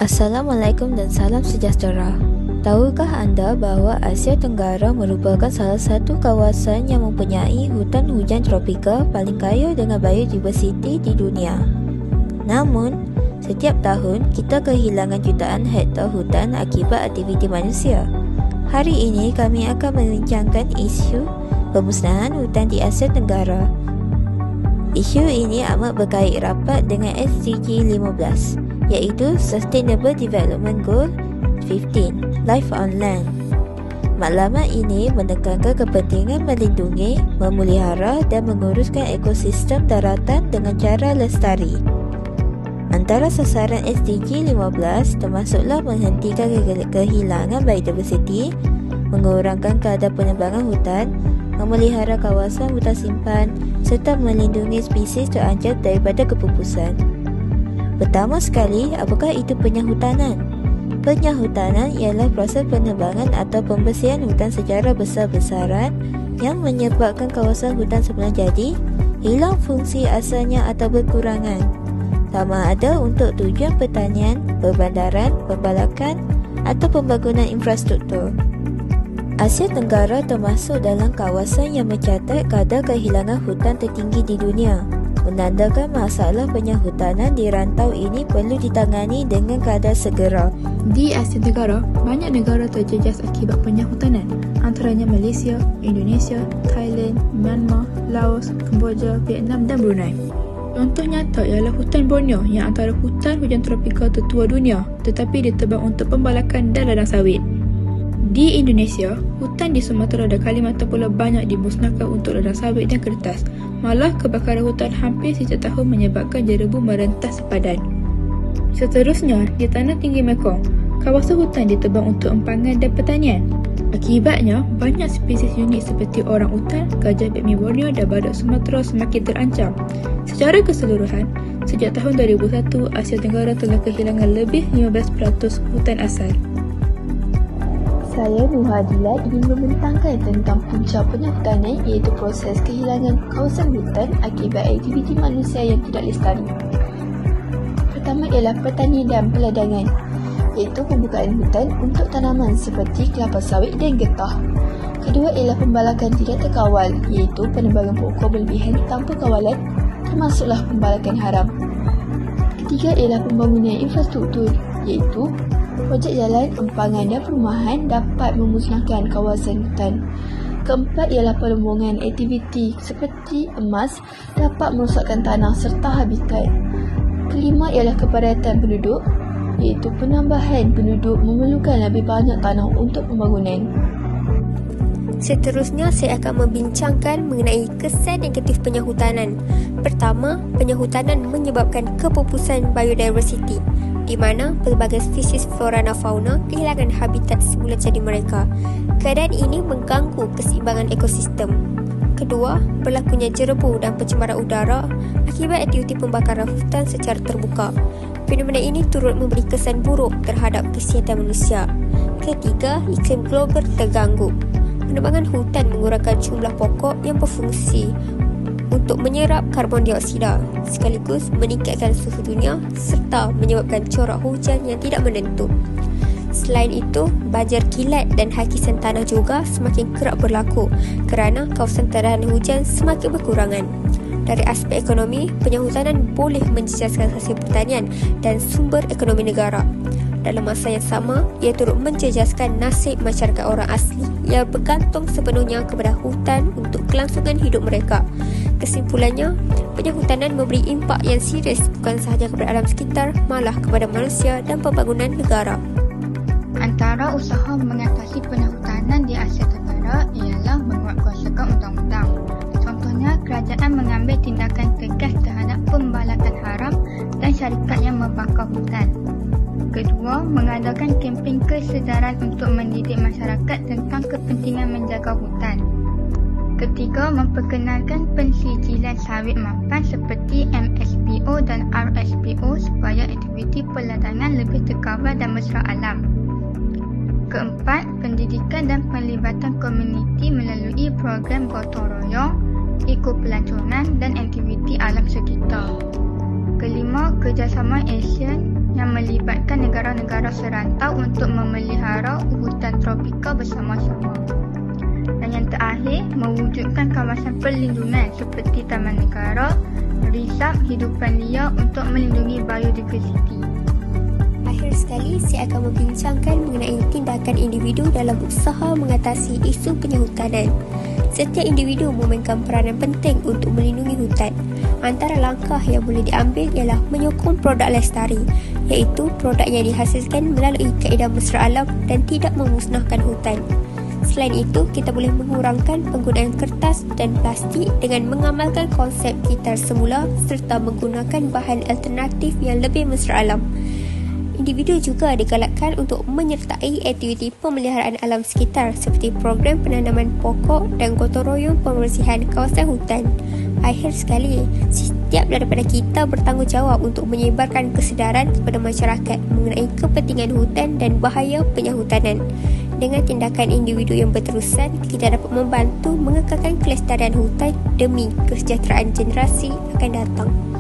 Assalamualaikum dan salam sejahtera. Tahukah anda bahawa Asia Tenggara merupakan salah satu kawasan yang mempunyai hutan hujan tropika paling kaya dengan biodiversiti di dunia? Namun, setiap tahun kita kehilangan jutaan hektar hutan akibat aktiviti manusia. Hari ini kami akan membincangkan isu pemusnahan hutan di Asia Tenggara. Isu ini amat berkait rapat dengan SDG 15, iaitu Sustainable Development Goal 15, Life on Land. Maklumat ini menekankan kepentingan melindungi, memelihara dan menguruskan ekosistem daratan dengan cara lestari. Antara sasaran SDG 15 termasuklah menghentikan kehilangan biodiversiti, mengurangkan kadar penebangan hutan, memelihara kawasan hutan simpan serta melindungi spesies terancam daripada kepupusan. Pertama sekali, apakah itu penyahutanan? Penyahutanan ialah proses penebangan atau pembersihan hutan secara besar-besaran yang menyebabkan kawasan hutan semula jadi hilang fungsi asalnya atau berkurangan. Sama ada untuk tujuan pertanian, perbandaran, pembalakan atau pembangunan infrastruktur. Asia Tenggara termasuk dalam kawasan yang mencatat kadar kehilangan hutan tertinggi di dunia, menandakan masalah penyahutanan di rantau ini perlu ditangani dengan kadar segera. Di Asia Tenggara, banyak negara terjejas akibat penyahutanan, antaranya Malaysia, Indonesia, Thailand, Myanmar, Laos, Kemboja, Vietnam dan Brunei. Contoh nyata ialah hutan Borneo yang antara hutan hujan tropika tertua dunia, tetapi ditebang untuk pembalakan dan ladang sawit. Di Indonesia, hutan di Sumatera dan Kalimantan pula banyak dimusnahkan untuk ladang sawit dan kertas. Malah kebakaran hutan hampir setiap tahun menyebabkan jerebu merentas sepadan. Seterusnya, di tanah tinggi Mekong, kawasan hutan ditebang untuk empangan dan pertanian. Akibatnya, banyak spesies unik seperti orang utan, gajah Pygmy Borneo dan badak Sumatera semakin terancam. Secara keseluruhan, sejak tahun 2001, Asia Tenggara telah kehilangan lebih 15% hutan asal. Saya Nuhadilat ingin membentangkan tentang punca penyahutanan, iaitu proses kehilangan kawasan hutan akibat aktiviti manusia yang tidak lestari. Pertama ialah pertanian dan peladangan, iaitu pembukaan hutan untuk tanaman seperti kelapa sawit dan getah. Kedua ialah pembalakan tidak terkawal, iaitu penebangan pokok berlebihan tanpa kawalan, termasuklah pembalakan haram. Ketiga ialah pembangunan infrastruktur, iaitu projek jalan, empangan dan perumahan dapat memusnahkan kawasan hutan. Keempat ialah perlumbungan aktiviti seperti emas dapat merosakkan tanah serta habitat. Kelima ialah kepadatan penduduk, iaitu penambahan penduduk memerlukan lebih banyak tanah untuk pembangunan. Seterusnya, saya akan membincangkan mengenai kesan negatif penyahutanan. Pertama, penyahutanan menyebabkan kepupusan biodiversiti, di mana pelbagai spesies flora dan fauna kehilangan habitat semula jadi mereka. Keadaan ini mengganggu keseimbangan ekosistem. Kedua, berlakunya jerebu dan pencemaran udara akibat aktiviti pembakaran hutan secara terbuka. Fenomena ini turut memberi kesan buruk terhadap kesihatan manusia. Ketiga, iklim global terganggu. Penebangan hutan mengurangkan jumlah pokok yang berfungsi untuk menyerap karbon dioksida, sekaligus meningkatkan suhu dunia serta menyebabkan corak hujan yang tidak menentu. Selain itu, banjir kilat dan hakisan tanah juga semakin kerap berlaku kerana kawasan tahan hujan semakin berkurangan. Dari aspek ekonomi, penyahutanan boleh menjejaskan hasil pertanian dan sumber ekonomi negara. Dalam masa yang sama, ia turut menjejaskan nasib masyarakat orang asli yang bergantung sepenuhnya kepada hutan untuk kelangsungan hidup mereka. Kesimpulannya, penyahutanan memberi impak yang serius bukan sahaja kepada alam sekitar, malah kepada manusia dan pembangunan negara. Antara usaha mengatasi penyahutanan di Asia Tenggara ialah menguatkuasakan undang-undang. Contohnya, kerajaan mengambil tindakan tegas terhadap pembalakan haram dan syarikat yang membakar hutan. Kedua, mengadakan kempen kesedaran untuk mendidik masyarakat tentang kepentingan menjaga hutan. Ketiga, memperkenalkan pensijilan sawit mapan seperti MSPO dan RSPO supaya aktiviti peladangan lebih terkawal dan mesra alam. Keempat, pendidikan dan pelibatan komuniti melalui program gotong royong, ekopelancongan dan aktiviti alam sekitar. Kelima, kerjasama ASEAN yang melibatkan negara-negara serantau untuk memelihara hutan tropika bersama-sama. Dan yang terakhir, mewujudkan kawasan perlindungan seperti taman negara, resap hidupan liar untuk melindungi biodiversiti. Akhir sekali, saya akan membincangkan mengenai tindakan individu dalam usaha mengatasi isu penyehutanan. Setiap individu memainkan peranan penting untuk melindungi hutan. Antara langkah yang boleh diambil ialah menyokong produk lestari, iaitu produk yang dihasilkan melalui kaedah mesra alam dan tidak memusnahkan hutan. Selain itu, kita boleh mengurangkan penggunaan kertas dan plastik dengan mengamalkan konsep kitar semula serta menggunakan bahan alternatif yang lebih mesra alam. Individu juga digalakkan untuk menyertai aktiviti pemeliharaan alam sekitar seperti program penanaman pokok dan gotong royong pembersihan kawasan hutan. Akhir sekali, setiap daripada kita bertanggungjawab untuk menyebarkan kesedaran kepada masyarakat mengenai kepentingan hutan dan bahaya penyehutanan. Dengan tindakan individu yang berterusan, kita dapat membantu mengekalkan kelestarian hutan demi kesejahteraan generasi akan datang.